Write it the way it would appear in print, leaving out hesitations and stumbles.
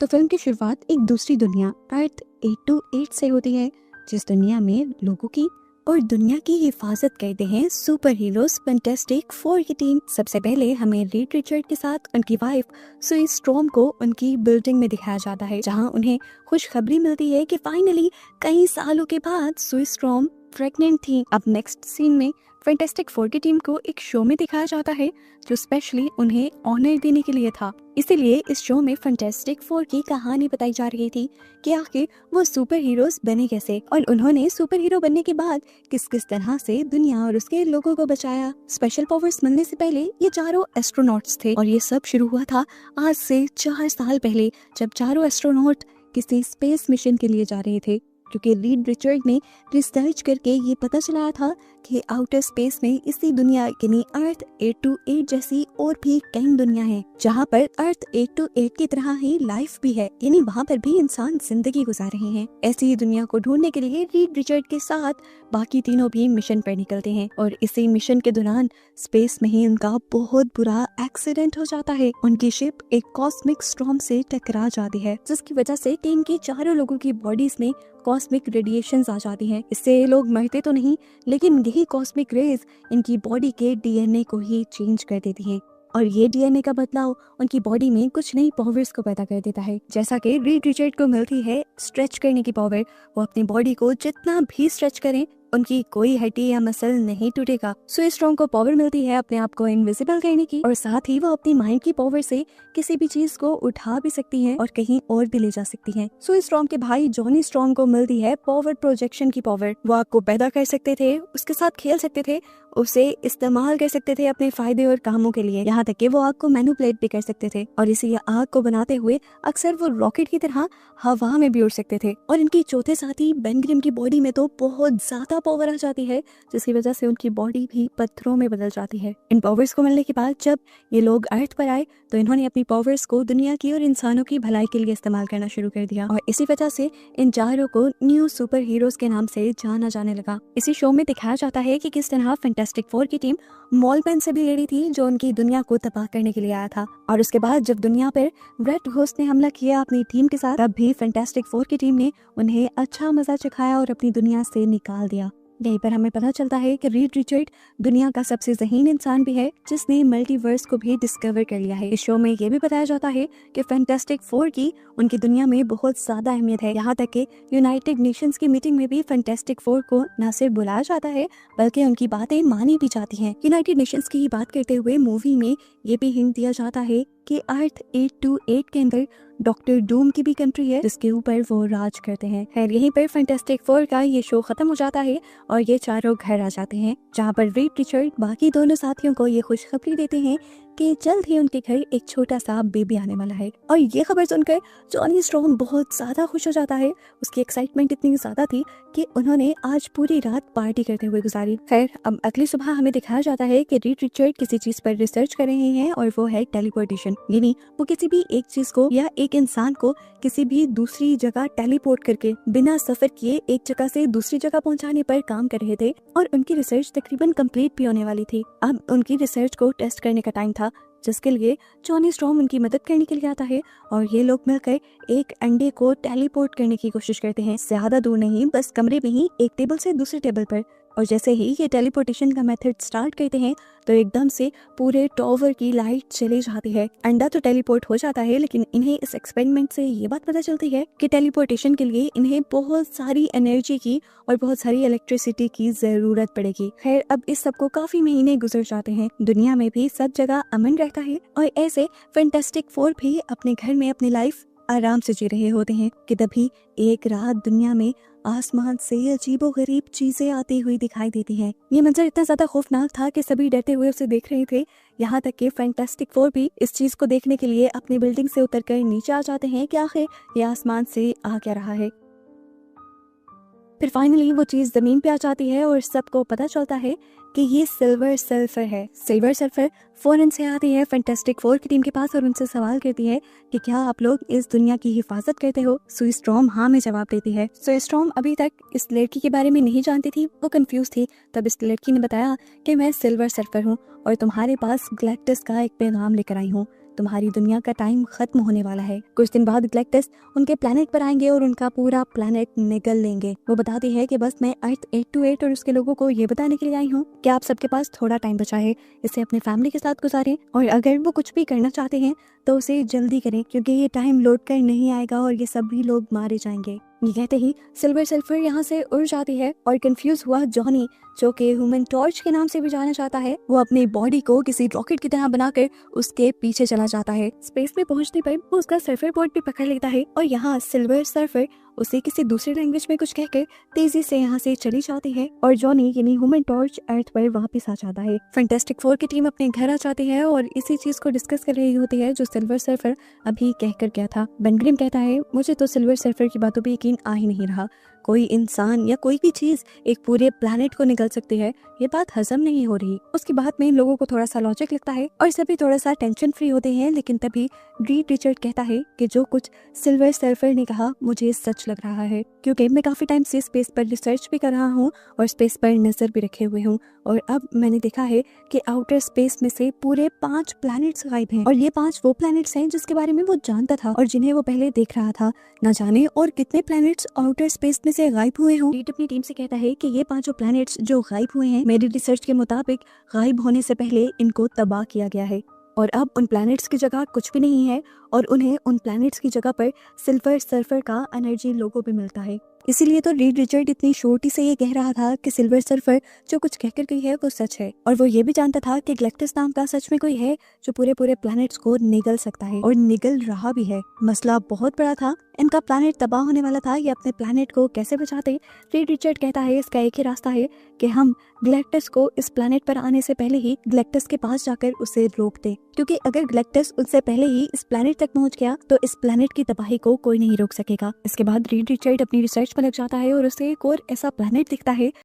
तो फिल्म की शुरुआत एक दूसरी दुनिया अर्थ 828 से होती है, जिस दुनिया में लोगों की और दुनिया की हिफाजत करते हैं सुपर हीरोज फैंटास्टिक फोर की टीम। सबसे पहले हमें रीड रिचर्ड के साथ उनकी वाइफ सुई स्ट्रॉम को उनकी बिल्डिंग में दिखाया जाता है, जहां उन्हें खुशखबरी मिलती है कि फाइनली कई सालों के बाद सुई स्ट्रॉम प्रेग्नेंट थी। अब नेक्स्ट सीन में फैंटास्टिक फोर की टीम को एक शो में दिखाया जाता है जो स्पेशली उन्हें ऑनर देने के लिए था। इसीलिए इस शो में फैंटास्टिक फोर की कहानी बताई जा रही थी कि आखिर वो सुपर हीरोज बने कैसे और उन्होंने सुपर हीरो बनने के बाद किस किस तरह से दुनिया और उसके लोगों को बचाया। स्पेशल पावर्स मिलने से पहले ये चारों एस्ट्रोनॉट्स थे और ये सब शुरू हुआ था आज से 4 साल पहले, जब चारों एस्ट्रोनॉट किसी स्पेस मिशन के लिए जा रहे थे, क्योंकि रीड रिचर्ड ने रिसर्च करके ये पता चलाया था कि आउटर स्पेस में इसी दुनिया यानी अर्थ 828 जैसी और भी कई दुनिया हैं, जहाँ पर अर्थ 828 की तरह ही लाइफ भी है, यानी वहाँ पर भी इंसान जिंदगी गुजार रहे हैं। ऐसी ही दुनिया को ढूंढने के लिए रीड रिचर्ड के साथ बाकी तीनों भी मिशन पर निकलते हैं और इसी मिशन के दौरान स्पेस में ही उनका बहुत बुरा एक्सीडेंट हो जाता है। उनकी शिप एक कॉस्मिक स्टॉर्म से टकरा जाती है, जिसकी वजह से टीम के चारों लोगों की बॉडीज में कॉस्मिक रेडिएशंस आ जाती हैं। इससे ये लोग मरते तो नहीं, लेकिन यही कॉस्मिक रेज इनकी बॉडी के डीएनए को ही चेंज कर देती हैं और ये डीएनए का बदलाव उनकी बॉडी में कुछ नई पावर्स को पैदा कर देता है। जैसा कि रीड रिचर्ड को मिलती है स्ट्रेच करने की पावर, वो अपनी बॉडी को जितना भी स्ट्रेच करें उनकी कोई हड्डी या मसल नहीं टूटेगा। सुई स्ट्रॉम को पावर मिलती है अपने आप को इनविजिबल करने की और साथ ही वो अपनी माइंड की पावर से किसी भी चीज को उठा भी सकती हैं और कहीं और भी ले जा सकती हैं। सुई स्ट्रॉम के भाई जॉनी स्ट्रॉम को मिलती है पावर प्रोजेक्शन की पावर। वो आग को पैदा कर सकते थे, उसके साथ खेल सकते थे, उसे इस्तेमाल कर सकते थे अपने फायदे और कामों के लिए, यहाँ तक कि वो आग को मैनिपुलेट भी कर सकते थे और इसी आग को बनाते हुए अक्सर वो रॉकेट की तरह हवा में भी उड़ सकते थे। और इनकी चौथे साथी बेन ग्रिम की बॉडी में तो बहुत ज्यादा पावर आ जाती है, जिसकी वजह से उनकी बॉडी भी पत्थरों में बदल जाती है। इन पावर्स को मिलने के बाद जब ये लोग अर्थ पर आए तो इन्होंने अपनी पावर्स को दुनिया की और इंसानों की भलाई के लिए इस्तेमाल करना शुरू कर दिया और इसी वजह से इन चारों को न्यू सुपर हीरोज के नाम से जाना जाने लगा। इसी शो में दिखाया जाता है कि किस तरह फैंटास्टिक फोर की टीम मॉलपेन से भी लड़ी थी, जो उनकी दुनिया को तबाह करने के लिए आया था। और उसके बाद जब दुनिया पर रेड घोस्ट ने हमला किया अपनी टीम के साथ, तब भी फैंटास्टिक फोर की टीम ने उन्हें अच्छा मजा चखाया और अपनी दुनिया से निकाल दिया। यहीं पर हमें पता चलता है कि रीड रिचर्ड दुनिया का सबसे ज़हीन इंसान भी है, जिसने मल्टीवर्स को भी डिस्कवर कर लिया है। इस शो में ये भी बताया जाता है कि फैंटास्टिक फोर की उनकी दुनिया में बहुत ज़्यादा अहमियत है, यहाँ तक कि यूनाइटेड नेशंस की मीटिंग में भी फैंटास्टिक फोर को न सिर्फ बुलाया जाता है बल्कि उनकी बातें मानी भी जाती हैं। यूनाइटेड नेशंस की बात करते हुए मूवी में ये भी हिंट दिया जाता है कि अर्थ 828 के अंदर डॉक्टर डूम की भी कंट्री है, जिसके ऊपर वो राज करते हैं। खैर यहीं पर फैंटास्टिक फोर का ये शो खत्म हो जाता है और ये चारों घर आ जाते हैं, जहाँ पर रीड रिचर्ड बाकी दोनों साथियों को ये खुशखबरी देते हैं कि जल्द ही उनके घर एक छोटा सा बेबी आने वाला है। और ये खबर सुनकर जॉनी स्ट्रॉम बहुत ज्यादा खुश हो जाता है। उसकी एक्साइटमेंट इतनी ज्यादा थी कि उन्होंने आज पूरी रात पार्टी करते हुए गुजारी। खैर अब अगली सुबह हमें दिखाया जाता है कि रीड रिचर्ड किसी चीज पर रिसर्च कर रहे हैं और वो है टेलीपोर्टेशन, यानी वो किसी भी एक चीज को या एक इंसान को किसी भी दूसरी जगह टेलीपोर्ट करके बिना सफर किए एक जगह से दूसरी जगह पहुंचाने पर काम कर रहे थे और उनकी रिसर्च तकरीबन कंप्लीट भी होने वाली थी। अब उनकी रिसर्च को टेस्ट करने का टाइम था, जिसके लिए जॉनी स्ट्रॉम उनकी मदद करने के लिए आता है और ये लोग मिलकर एक अंडे को टेलीपोर्ट करने की कोशिश करते हैं, ज्यादा दूर नहीं, बस कमरे में ही एक टेबल से दूसरे टेबल पर। और जैसे ही ये टेलीपोर्टेशन का मेथड स्टार्ट करते हैं तो एकदम से पूरे टॉवर की लाइट चली जाती है। अंडा तो टेलीपोर्ट हो जाता है, लेकिन इन्हें इस एक्सपेरिमेंट से ये बात पता चलती है कि टेलीपोर्टेशन के लिए इन्हें बहुत सारी एनर्जी की और बहुत सारी इलेक्ट्रिसिटी की जरूरत पड़ेगी। खैर अब इस सब को काफी महीने गुजर जाते हैं, दुनिया में भी सब जगह अमन रहता है और ऐसे फैंटास्टिक फोर भी अपने घर में अपनी लाइफ आराम से जी रहे होते हैं कि तभी एक रात दुनिया में आसमान से अजीबोगरीब चीजें आती हुई दिखाई देती हैं। ये मंजर इतना ज्यादा खौफनाक था कि सभी डरते हुए उसे देख रहे थे, यहाँ तक कि फैंटास्टिक फोर भी इस चीज को देखने के लिए अपनी बिल्डिंग से उतरकर नीचे आ जाते हैं कि आखिर ये आसमान से आ क्या रहा है। फिर फाइनली वो चीज जमीन पे आ जाती है और सबको पता चलता है कि ये सिल्वर सल्फर है। सिल्वर सल्फर फौरन से आती है फैंटास्टिक फोर की टीम के पास और उनसे सवाल करती है कि क्या आप लोग इस दुनिया की हिफाजत करते हो। सुई स्ट्रॉम हाँ में जवाब देती है। सुई स्ट्रॉम अभी तक इस लड़की के बारे में नहीं जानती थी, वो कंफ्यूज थी। तब इस लड़की ने बताया कि मैं सिल्वर सल्फर हूँ और तुम्हारे पास गैलेक्टस का एक पैगाम लेकर आई हूँ, तुम्हारी दुनिया का टाइम खत्म होने वाला है। कुछ दिन बाद गैलेक्टस उनके प्लेनेट पर आएंगे और उनका पूरा प्लेनेट निगल लेंगे। वो बताती है कि बस मैं अर्थ 828 और उसके लोगों को ये बताने के लिए आई हूँ कि आप सबके पास थोड़ा टाइम बचा है, इसे अपने फैमिली के साथ गुजारें और अगर वो कुछ भी करना चाहते हैं तो उसे जल्दी करें, क्योंकि ये टाइम लौट कर नहीं आएगा और ये सभी लोग मारे जाएंगे। ये कहते ही सिल्वर सर्फर यहाँ से उड़ जाती है और कंफ्यूज हुआ जॉनी, जो कि ह्यूमन टॉर्च के नाम से भी जाना जाता है, वो अपनी बॉडी को किसी रॉकेट की तरह बनाकर उसके पीछे चला जाता है। स्पेस में पहुंचने पर वो उसका सर्फर बोर्ड भी पकड़ लेता है और यहाँ सिल्वर सर्फर उसे किसी दूसरी लैंग्वेज में कुछ कहकर तेजी से यहाँ से चली जाती है और जॉनी यानी ह्यूमन टॉर्च अर्थ पर वापस आ जाता है। फैंटास्टिक फोर की टीम अपने घर आ जाती है और इसी चीज को डिस्कस कर रही होती है जो सिल्वर सर्फर अभी कहकर गया था। बेन ग्रिम कहता है, मुझे तो सिल्वर सर्फर की बातों पे यकीन आ ही नहीं रहा। कोई इंसान या कोई भी चीज एक पूरे प्लेनेट को निगल सकती है, ये बात हजम नहीं हो रही। उसकी बात में लोगों को थोड़ा सा लॉजिक लगता है और सभी थोड़ा सा टेंशन फ्री होते हैं, लेकिन तभी रीड रिचर्ड कहता है कि जो कुछ सिल्वर सर्फर ने कहा मुझे सच लग रहा है, क्योंकि मैं काफी टाइम से स्पेस पर रिसर्च भी कर रहा हूँ और स्पेस पर नजर भी रखे हुए हूँ और अब मैंने देखा है कि आउटर स्पेस में से पूरे 5 प्लैनेट्स गायब हैं और ये 5 वो प्लैनेट्स हैं जिसके बारे में वो जानता था और जिन्हें वो पहले देख रहा था। न जाने और कितने प्लैनेट्स आउटर स्पेस में से गायब हुए हों। रीड अपनी टीम से कहता है कि ये 5 प्लैनेट्स जो गायब हुए हैं, मेरी रिसर्च के मुताबिक गायब होने से पहले इनको तबाह किया गया है और अब उन प्लैनेट्स की जगह कुछ भी नहीं है और उन्हें उन प्लैनेट्स की जगह पर सिल्वर सर्फर का एनर्जी लोगो भी मिलता है। इसीलिए तो रीड रिचर्ड इतनी छोटी से ये कह रहा था कि सिल्वर सर्फर जो कुछ कहकर गई है वो सच है और वो ये भी जानता था कि गैलेक्टस नाम का सच में कोई है जो पूरे पूरे प्लैनेट्स को निगल सकता है और निगल रहा भी है। मसला बहुत बड़ा था, इनका प्लैनेट तबाह होने वाला था। ये अपने प्लैनेट को कैसे बचाते? रीड रिचर्ड कहता है इसका एक ही रास्ता है कि हम गैलेक्टस को इस प्लैनेट पर आने से पहले ही गैलेक्टस के पास जाकर उसे रोक दे, क्योंकि अगर गैलेक्टस उससे पहले ही इस प्लैनेट तक पहुंच गया तो इस प्लैनेट की तबाही को कोई नहीं रोक सकेगा। इसके बाद रीड रिचर्ड अपनी रिसर्च में लग जाता है और उसे एक और ऐसा प्लैनेट दिखता है